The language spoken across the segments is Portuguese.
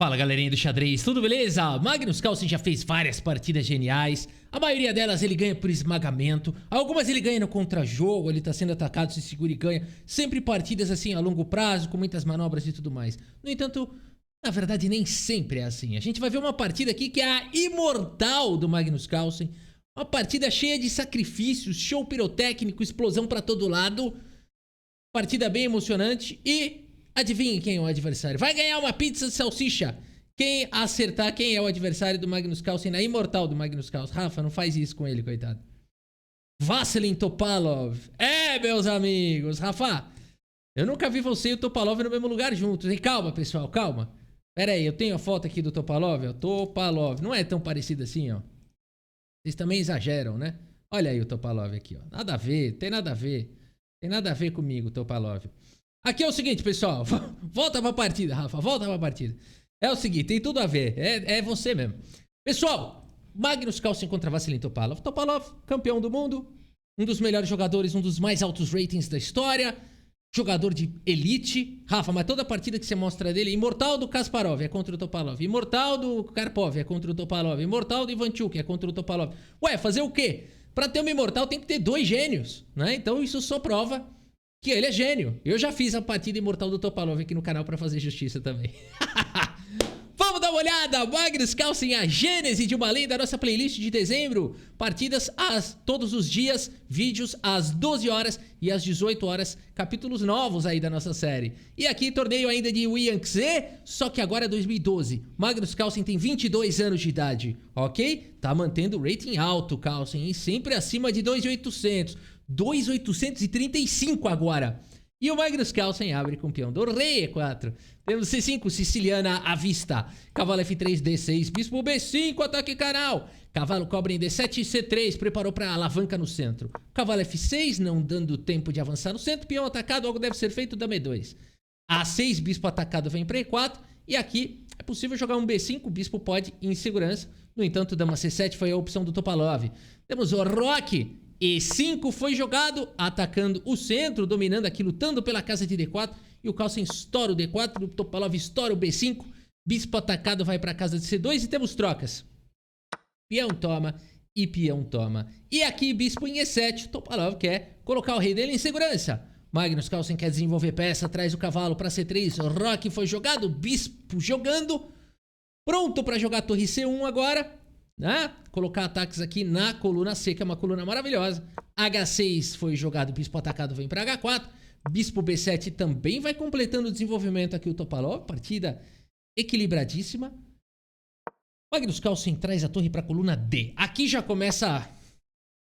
Fala galerinha do xadrez, tudo beleza? Magnus Carlsen já fez várias partidas geniais. A maioria delas ele ganha por esmagamento. Algumas ele ganha no contra-jogo, ele tá sendo atacado, se segura e ganha. Sempre partidas assim a longo prazo, com muitas manobras e tudo mais. No entanto, na verdade nem sempre é assim. A gente vai ver uma partida aqui que é a imortal do Magnus Carlsen. Uma partida cheia de sacrifícios, show pirotécnico, explosão pra todo lado. Partida bem emocionante e... adivinhe quem é o adversário. Vai ganhar uma pizza de salsicha. Quem acertar quem é o adversário do Magnus Carlsen na imortal do Magnus Carlsen. Rafa, não faz isso com ele, coitado. Vassilin Topalov. É, meus amigos. Rafa, eu nunca vi você e o Topalov no mesmo lugar juntos. E calma, pessoal, calma. Pera aí, eu tenho a foto aqui do Topalov, ó. Topalov. Não é tão parecido assim, ó. Vocês também exageram, né? Olha aí o Topalov aqui, ó. Nada a ver, tem nada a ver. Tem nada a ver comigo, Topalov. Aqui é o seguinte, pessoal. Volta pra partida, Rafa. Volta pra partida. É o seguinte, tem tudo a ver. É você mesmo. Pessoal, Magnus Carlsen contra Vassilin Topalov. Topalov, campeão do mundo. Um dos melhores jogadores, um dos mais altos ratings da história. Jogador de elite. Rafa, mas toda partida que você mostra dele... Imortal do Kasparov é contra o Topalov. Imortal do Karpov é contra o Topalov. Imortal do Ivanchuk é contra o Topalov. Ué, fazer o quê? Pra ter uma imortal tem que ter dois gênios, né? Então isso só prova... que ele é gênio. Eu já fiz a partida imortal do Topalov aqui no canal pra fazer justiça também. Vamos dar uma olhada. Magnus Carlsen, a gênese de uma lenda. Nossa playlist de dezembro. Partidas todos os dias. Vídeos às 12 horas e às 18 horas. Capítulos novos aí da nossa série. E aqui torneio ainda de Yangtze. Só que agora é 2012. Magnus Carlsen tem 22 anos de idade. Ok? Tá mantendo o rating alto, Carlsen. Sempre acima de 2.800. 2.835 agora. E o Magnus Carlsen abre com o peão do rei E4. Temos C5, siciliana à vista. Cavalo F3, D6, bispo B5, ataque canal. Cavalo cobra em D7, C3, preparou para alavanca no centro. Cavalo F6, não dando tempo de avançar no centro. Peão atacado, algo deve ser feito, dama E2. A6, bispo atacado vem para E4. E aqui é possível jogar um B5, o bispo pode ir em segurança. No entanto, dama C7 foi a opção do Topalov. Temos o Roque. E5 foi jogado, atacando o centro, dominando aqui, lutando pela casa de D4. E o Carlsen estoura o D4, o Topalov estoura o B5. Bispo atacado vai para a casa de C2 e temos trocas. Peão toma e peão toma. E aqui, bispo em E7, o Topalov quer colocar o rei dele em segurança. Magnus Carlsen quer desenvolver peça, traz o cavalo para C3. O Roque foi jogado, bispo jogando. Pronto para jogar torre C1 agora. Né? Colocar ataques aqui na coluna C, que é uma coluna maravilhosa. H6 foi jogado, bispo atacado vem para H4. Bispo B7 também vai completando o desenvolvimento aqui o Topalov. Partida equilibradíssima. Magnus Carlsen traz a torre para a coluna D. Aqui já começa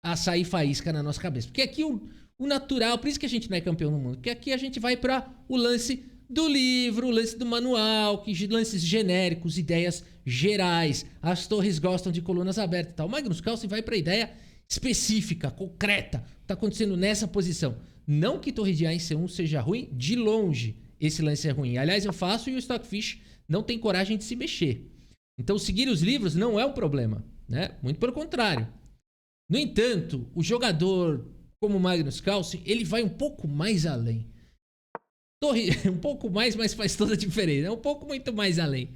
a sair faísca na nossa cabeça. Porque aqui o natural, por isso que a gente não é campeão no mundo. Porque aqui a gente vai para o lance do livro, o lance do manual, lances genéricos, ideias gerais. As torres gostam de colunas abertas e tal. O Magnus Carlsen vai para a ideia específica, concreta. Tá acontecendo nessa posição. Não que torre de A em C1 seja ruim, de longe esse lance é ruim. Aliás, eu faço e o Stockfish não tem coragem de se mexer. Então, seguir os livros não é um problema, né? Muito pelo contrário. No entanto, o jogador como o Magnus Carlsen, ele vai um pouco mais além. Torre, um pouco mais, mas faz toda a diferença. É um pouco muito mais além.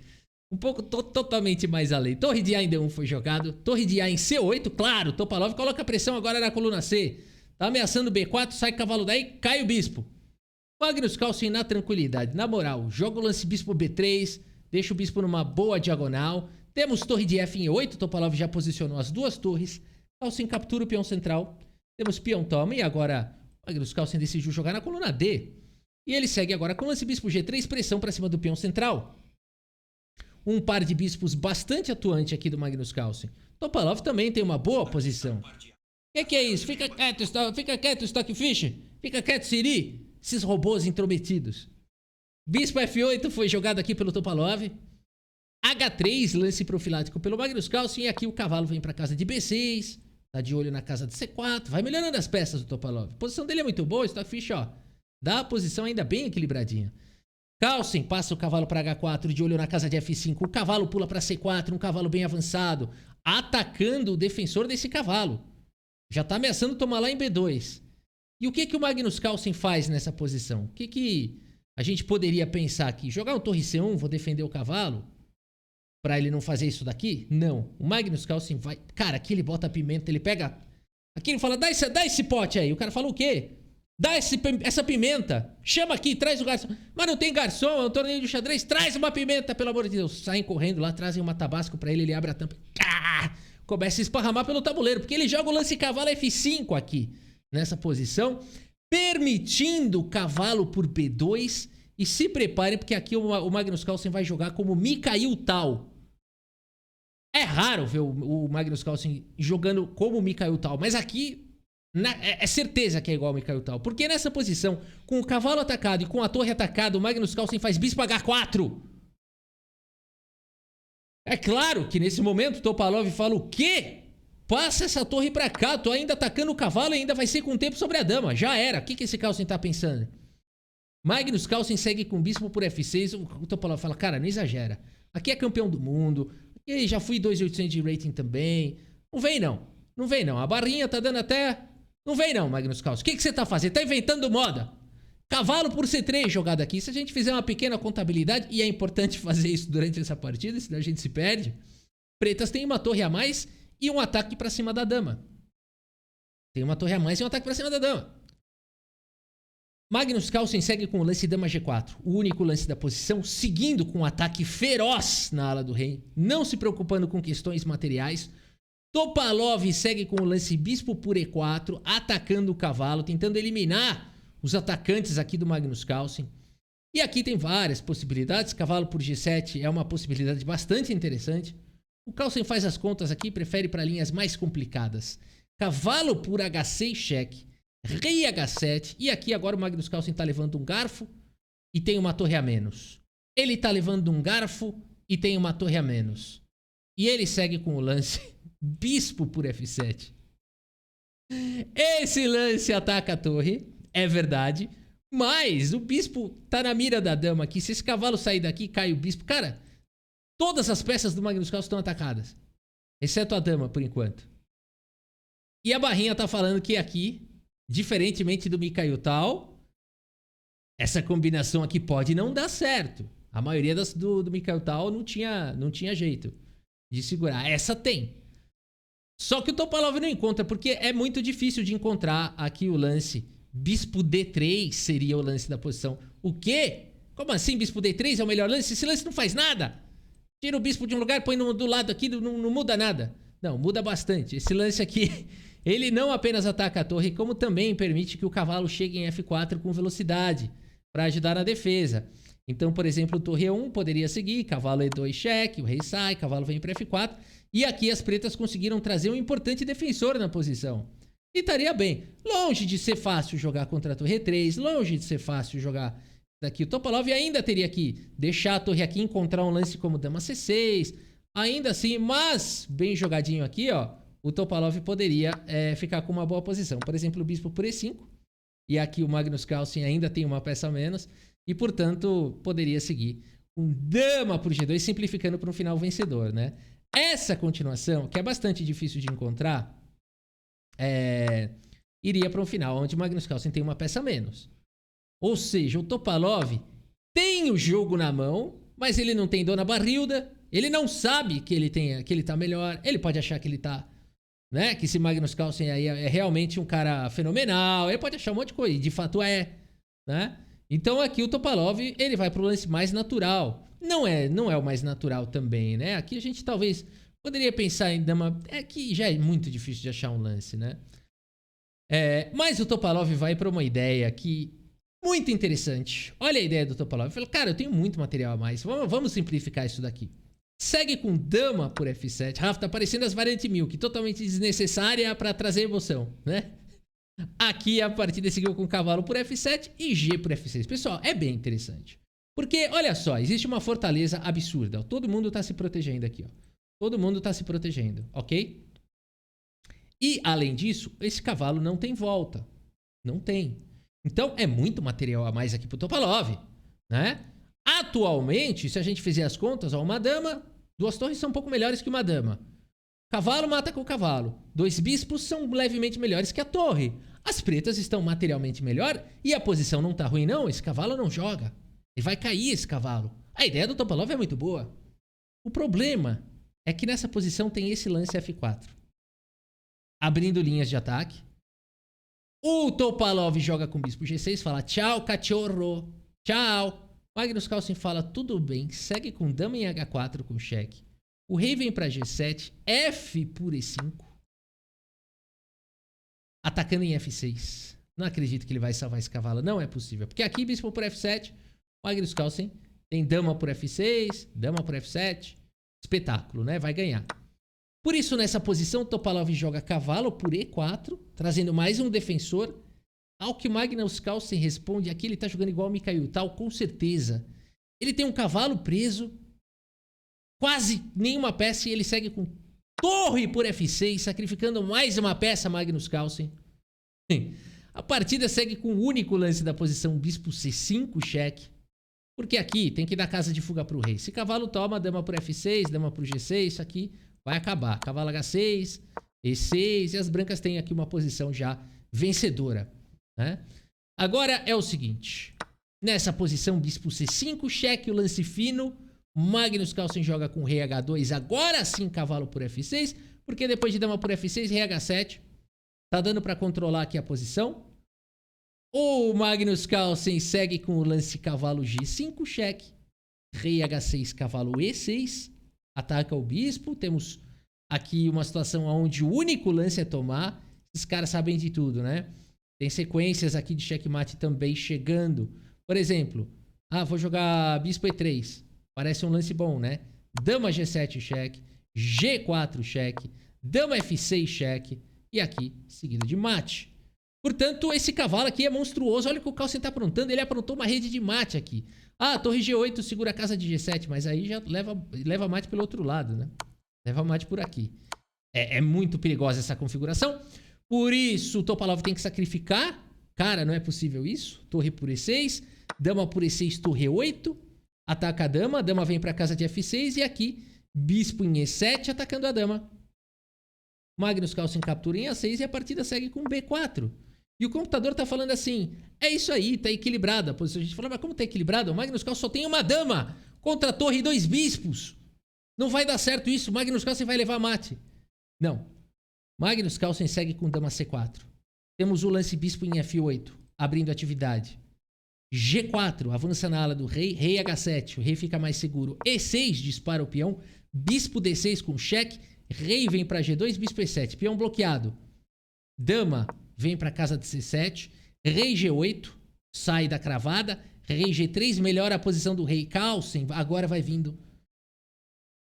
Um pouco totalmente mais além. Torre de A em D1 foi jogado. Torre de A em C8, claro. Topalov coloca pressão agora na coluna C. Tá ameaçando B4, sai cavalo daí, cai o bispo. Magnus Carlsen na tranquilidade. Na moral, joga o lance bispo B3. Deixa o bispo numa boa diagonal. Temos torre de F em E8. Topalov já posicionou as duas torres. Carlsen captura o peão central. Temos peão toma. E agora Magnus Carlsen decidiu jogar na coluna D. E ele segue agora com lance bispo G3, pressão para cima do peão central. Um par de bispos bastante atuante aqui do Magnus Carlsen. Topalov também tem uma boa posição. O que é isso? Fica quieto, Stockfish. Fica quieto, Siri. Esses robôs intrometidos. Bispo F8 foi jogado aqui pelo Topalov. H3, lance profilático pelo Magnus Carlsen. E aqui o cavalo vem para casa de B6. Tá de olho na casa de C4. Vai melhorando as peças do Topalov. A posição dele é muito boa, Stockfish, ó. Dá a posição ainda bem equilibradinha. Carlsen passa o cavalo para H4, de olho na casa de F5. O cavalo pula para C4, um cavalo bem avançado. Atacando o defensor desse cavalo. Já tá ameaçando tomar lá em B2. E o que o Magnus Carlsen faz nessa posição? O que a gente poderia pensar aqui? Jogar um torre C1, vou defender o cavalo? pra ele não fazer isso daqui? Não. O Magnus Carlsen vai... Cara, aqui ele bota a pimenta, ele pega... Aqui ele fala, dá esse pote aí. O cara fala, o quê? Dá essa pimenta. Chama aqui, traz o garçom. Mas não tem garçom, é um torneio de xadrez. Traz uma pimenta, pelo amor de Deus. Saem correndo lá, trazem uma tabasco pra ele abre a tampa. Começa a esparramar pelo tabuleiro, porque ele joga o lance cavalo F5 aqui, nessa posição, permitindo o cavalo por B2. E se preparem, porque aqui o Magnus Carlsen vai jogar como Mikhail Tal. É raro ver o Magnus Carlsen jogando como Mikhail Tal, mas aqui é certeza que é igual ao Mikhail Tal. Porque nessa posição, com o cavalo atacado e com a torre atacada, o Magnus Carlsen faz bispo H4. É claro que nesse momento o Topalov fala o quê? Passa essa torre pra cá, tô ainda atacando o cavalo e ainda vai ser com o tempo sobre a dama. Já era. O que esse Carlsen tá pensando? Magnus Carlsen segue com bispo por F6. O Topalov fala, cara, não exagera. Aqui é campeão do mundo. E já fui 2.800 de rating também. Não vem não. Não vem não. A barrinha tá dando até... Não vem não, Magnus Carlsen. O que você tá fazendo? Tá inventando moda. Cavalo por C3 jogado aqui. Se a gente fizer uma pequena contabilidade, e é importante fazer isso durante essa partida, senão a gente se perde. Pretas tem uma torre a mais e um ataque pra cima da dama. Tem uma torre a mais e um ataque pra cima da dama. Magnus Carlsen segue com o lance dama G4, o único lance da posição, seguindo com um ataque feroz na ala do rei, não se preocupando com questões materiais. Topalov segue com o lance bispo por E4, atacando o cavalo, tentando eliminar os atacantes aqui do Magnus Carlsen. E aqui tem várias possibilidades, cavalo por G7 é uma possibilidade bastante interessante. O Carlsen faz as contas aqui, prefere para linhas mais complicadas. Cavalo por H6 cheque. Rei H7. E aqui agora o Magnus Carlsen está levando um garfo e tem uma torre a menos. Ele está levando um garfo e tem uma torre a menos. E ele segue com o lance bispo por F7. Esse lance ataca a torre, é verdade. Mas o bispo tá na mira da dama aqui. Se esse cavalo sair daqui, cai o bispo. Cara, todas as peças do Magnus Carlsen estão atacadas. Exceto a dama, por enquanto. E a barrinha tá falando que aqui... Diferentemente do Mikhail Tal, essa combinação aqui pode não dar certo. A maioria do Mikhail Tal não tinha jeito de segurar. Essa tem. Só que o Topalov não encontra, porque é muito difícil de encontrar aqui o lance. Bispo D3 seria o lance da posição. O quê? Como assim bispo D3 é o melhor lance? Esse lance não faz nada. Tira o bispo de um lugar, põe do lado aqui, não muda nada. Não, muda bastante. Esse lance aqui... Ele não apenas ataca a torre, como também permite que o cavalo chegue em F4 com velocidade, para ajudar na defesa. Então, por exemplo, torre E1 poderia seguir, cavalo E2 cheque, o rei sai, cavalo vem para F4. E aqui as pretas conseguiram trazer um importante defensor na posição. E estaria bem. Longe de ser fácil jogar contra a torre E3, longe de ser fácil jogar daqui. O Topalov ainda teria que deixar a torre aqui, encontrar um lance como dama C6. Ainda assim, mas bem jogadinho aqui, ó. O Topalov poderia ficar com uma boa posição. Por exemplo, o bispo por E5. E aqui o Magnus Carlsen ainda tem uma peça a menos. E, portanto, poderia seguir com dama por G2, simplificando para um final vencedor, né? Essa continuação, que é bastante difícil de encontrar, iria para um final onde o Magnus Carlsen tem uma peça a menos. Ou seja, o Topalov tem o jogo na mão, mas ele não tem dona barrilda. Ele não sabe que ele tá melhor. Ele pode achar que ele tá... Né? Que esse Magnus Carlsen aí é realmente um cara fenomenal. Ele pode achar um monte de coisa. E de fato é. Né? Então aqui o Topalov, ele vai pro lance mais natural. Não é o mais natural também, né? Aqui a gente talvez poderia pensar em dama... É que já é muito difícil de achar um lance, né? Mas o Topalov vai para uma ideia aqui muito interessante. Olha a ideia do Topalov. Ele falou, cara, eu tenho muito material a mais. Vamos simplificar isso daqui. Segue com dama por F7. Rafa, tá aparecendo as variantes Milk, totalmente desnecessária para trazer emoção, né? Aqui a partida seguiu com cavalo por F7 e G por F6. Pessoal, é bem interessante. Porque, olha só, existe uma fortaleza absurda. Ó. Todo mundo tá se protegendo aqui, ó. Todo mundo tá se protegendo, ok? E, além disso, esse cavalo não tem volta. Não tem. Então, é muito material a mais aqui pro Topalov, né? Atualmente, se a gente fizer as contas, ó, uma dama, duas torres são um pouco melhores que uma dama. Cavalo mata com o cavalo. Dois bispos são levemente melhores que a torre. As pretas estão materialmente melhor e a posição não tá ruim não. Esse cavalo não joga. Ele vai cair esse cavalo. A ideia do Topalov é muito boa. O problema é que nessa posição tem esse lance F4. Abrindo linhas de ataque. O Topalov joga com bispo G6, fala tchau, cachorro, tchau. Magnus Carlsen fala tudo bem, segue com dama em H4 com cheque. O rei vem para G7, F por E5. Atacando em F6. Não acredito que ele vai salvar esse cavalo, não é possível. Porque aqui bispo por F7, Magnus Carlsen tem dama por F6, dama por F7. Espetáculo, né? Vai ganhar. Por isso, nessa posição, Topalov joga cavalo por E4, trazendo mais um defensor. Ao que Magnus Carlsen responde, aqui ele tá jogando igual o Mikhail Tal, com certeza. Ele tem um cavalo preso, quase nenhuma peça, e ele segue com torre por F6, sacrificando mais uma peça, Magnus Carlsen. A partida segue com o único lance da posição bispo C5, cheque. Porque aqui tem que dar casa de fuga pro rei. Se cavalo toma, dama por F6, dama por G6, isso aqui vai acabar. Cavalo H6, E6, e as brancas têm aqui uma posição já vencedora, né? Agora é o seguinte. Nessa posição, bispo C5, cheque o lance fino. Magnus Carlsen joga com rei H2, agora sim cavalo por F6, porque depois de dama por F6, rei H7. Tá dando para controlar aqui a posição. O Magnus Carlsen segue com o lance cavalo G5, cheque. Rei H6, cavalo E6. Ataca o bispo. Temos aqui uma situação onde o único lance é tomar. Esses caras sabem de tudo, né? Tem sequências aqui de checkmate também chegando. Por exemplo, vou jogar bispo E3. Parece um lance bom, né? Dama G7, cheque. G4, cheque. Dama F6, cheque. E aqui, seguido de mate. Portanto, esse cavalo aqui é monstruoso. Olha o que o Carlsen está aprontando. Ele aprontou uma rede de mate aqui. Torre G8 segura a casa de G7. Mas aí já leva mate pelo outro lado, né? Leva mate por aqui. É muito perigosa essa configuração. Por isso, o Topalov tem que sacrificar. Cara, não é possível isso. Torre por E6. Dama por E6, torre E8. Ataca a dama. A dama vem para a casa de F6. E aqui, bispo em E7 atacando a dama. Magnus Carlsen captura em A6 e a partida segue com B4. E o computador tá falando assim, é isso aí, tá equilibrada a posição. A gente fala, mas como tá equilibrado? O Magnus Carlsen só tem uma dama contra a torre e 2 bispos. Não vai dar certo isso, o Magnus Carlsen vai levar mate. Não. Magnus Carlsen segue com dama C4. Temos o lance bispo em F8, abrindo atividade. G4, avança na ala do rei, rei H7, o rei fica mais seguro. E6, dispara o peão, bispo D6 com cheque, rei vem para G2, bispo E7, peão bloqueado. Dama vem para casa de C7, rei G8, sai da cravada, rei G3, melhora a posição do rei. Carlsen agora vai vindo.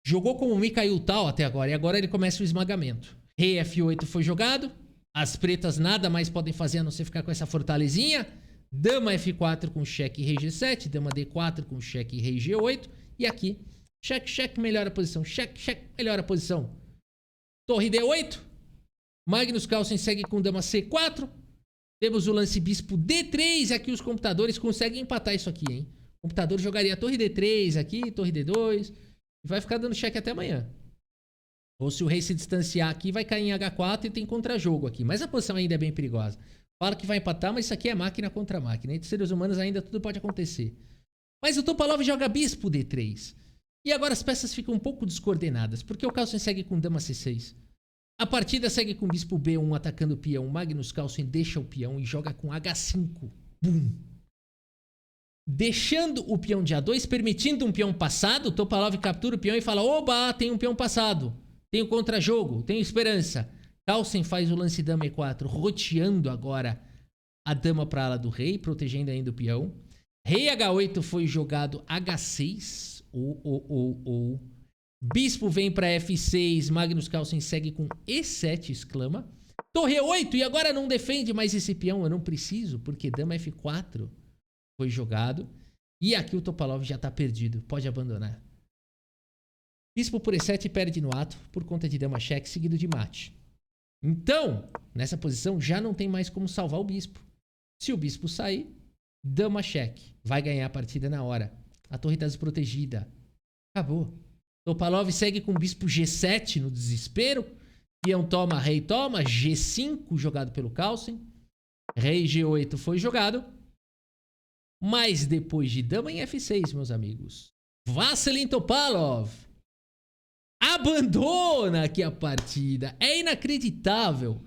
Jogou como o Mikhail Tal até agora, e agora ele começa o esmagamento. Rei F8 foi jogado, as pretas nada mais podem fazer a não ser ficar com essa fortalezinha. Dama F4 com cheque e rei G7, dama D4 com cheque e rei G8, e aqui, cheque, cheque, melhora a posição, cheque, cheque, melhora a posição. Torre D8, Magnus Carlsen segue com dama C4, temos o lance bispo D3, aqui os computadores conseguem empatar isso aqui, hein? O computador jogaria torre D3 aqui, torre D2, e vai ficar dando cheque até amanhã. Ou se o rei se distanciar aqui, vai cair em H4 e tem contra-jogo aqui, mas a posição ainda é bem perigosa. Fala que vai empatar, mas isso aqui é máquina contra máquina. Entre seres humanos ainda tudo pode acontecer. Mas o Topalov joga bispo D3. E agora as peças ficam um pouco descoordenadas, porque o Carlsen segue com dama C6. A partida segue com bispo B1 atacando o peão. Magnus Carlsen deixa o peão e joga com H5. Bum! Deixando o peão de A2, permitindo um peão passado, o Topalov captura o peão e fala, oba, tem um peão passado. Tenho contra-jogo, tenho esperança. Carlsen faz o lance dama E4, roteando agora a dama para a ala do rei, protegendo ainda o peão. Rei H8 foi jogado H6. Bispo vem para F6, Magnus Carlsen segue com E7, exclama. Torre E8, e agora não defende mais esse peão, eu não preciso, porque dama F4 foi jogado. E aqui o Topalov já está perdido, pode abandonar. Bispo por E7 perde no ato, por conta de dama cheque, seguido de mate. Então, nessa posição, já não tem mais como salvar o bispo. Se o bispo sair, dama cheque. Vai ganhar a partida na hora. A torre está desprotegida. Acabou. Topalov segue com bispo G7 no desespero. Peão toma, rei toma. G5 jogado pelo Carlsen. Rei G8 foi jogado. Mas depois de dama em F6, meus amigos, Vassilin Topalov abandona aqui a partida. É inacreditável.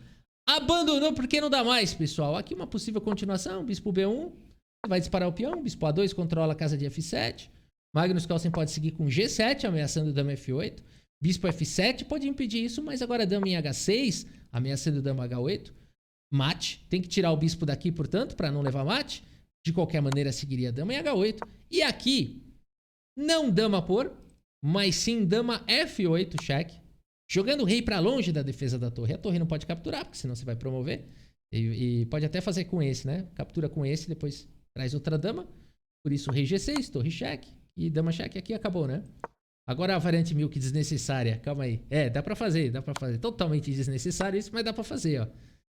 Abandonou porque não dá mais, pessoal. Aqui uma possível continuação. Bispo B1. Você vai disparar o peão. Bispo A2 controla a casa de F7. Magnus Carlsen pode seguir com G7, ameaçando dama F8. Bispo F7 pode impedir isso, mas agora dama em H6, ameaçando dama H8. Mate. Tem que tirar o bispo daqui, portanto, para não levar mate. De qualquer maneira, seguiria dama em H8. E aqui, não dama por, mas sim dama F8, cheque. Jogando o rei para longe da defesa da torre. A torre não pode capturar, porque senão você vai promover. E pode até fazer com esse, né? Captura com esse, depois traz outra dama. Por isso, rei G6, torre cheque. E dama cheque aqui acabou, né? Agora a variante milk desnecessária. Calma aí. Dá pra fazer, dá pra fazer. Totalmente desnecessário isso, mas dá pra fazer, ó.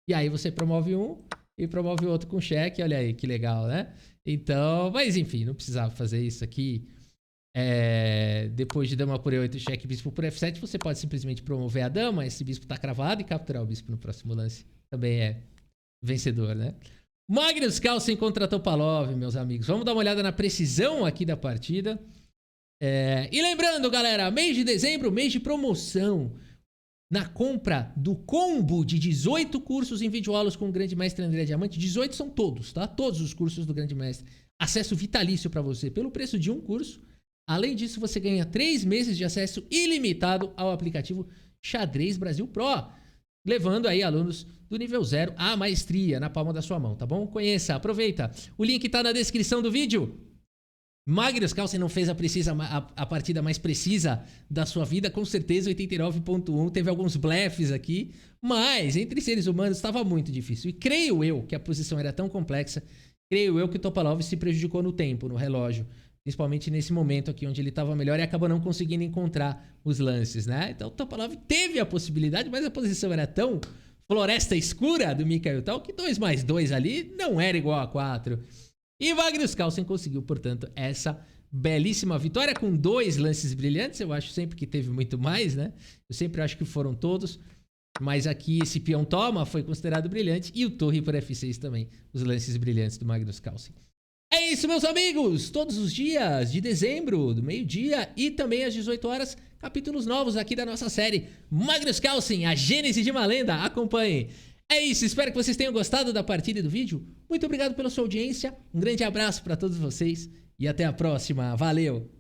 E aí você promove um e promove o outro com cheque. Olha aí, que legal, né? Então, mas enfim, não precisava fazer isso aqui. Depois de dama por E8, cheque, bispo por F7, você pode simplesmente promover a dama, esse bispo tá cravado e capturar o bispo no próximo lance. Também é vencedor, né? Magnus Carlsen contra Topalov, meus amigos. Vamos dar uma olhada na precisão aqui da partida. E lembrando, galera, mês de dezembro, mês de promoção. Na compra do combo de 18 cursos em videoaulas com o Grande Mestre André Diamante. 18 são todos, tá? Todos os cursos do Grande Mestre. Acesso vitalício para você pelo preço de um curso. Além disso, você ganha 3 meses de acesso ilimitado ao aplicativo Xadrez Brasil Pro, levando aí alunos do nível 0 à maestria na palma da sua mão, tá bom? Conheça, aproveita. O link tá na descrição do vídeo. Magnus Carlsen não fez a partida mais precisa da sua vida, com certeza 89.1, teve alguns blefs aqui, mas entre seres humanos estava muito difícil. E creio eu que a posição era tão complexa, creio eu que o Topalov se prejudicou no tempo, no relógio. Principalmente nesse momento aqui, onde ele estava melhor e acabou não conseguindo encontrar os lances, né? Então o Topalov teve a possibilidade, mas a posição era tão floresta escura do Mikhail Tal que 2 mais 2 ali não era igual a 4. E Magnus Carlsen conseguiu, portanto, essa belíssima vitória com 2 lances brilhantes. Eu acho sempre que teve muito mais, né? Eu sempre acho que foram todos. Mas aqui esse peão toma foi considerado brilhante e o torre por F6 também, os lances brilhantes do Magnus Carlsen. É isso, meus amigos! Todos os dias de dezembro, do meio-dia e também às 18 horas, capítulos novos aqui da nossa série Magnus Carlsen, a Gênese de uma Lenda. Acompanhem! É isso, espero que vocês tenham gostado da partida e do vídeo. Muito obrigado pela sua audiência, um grande abraço para todos vocês e até a próxima. Valeu!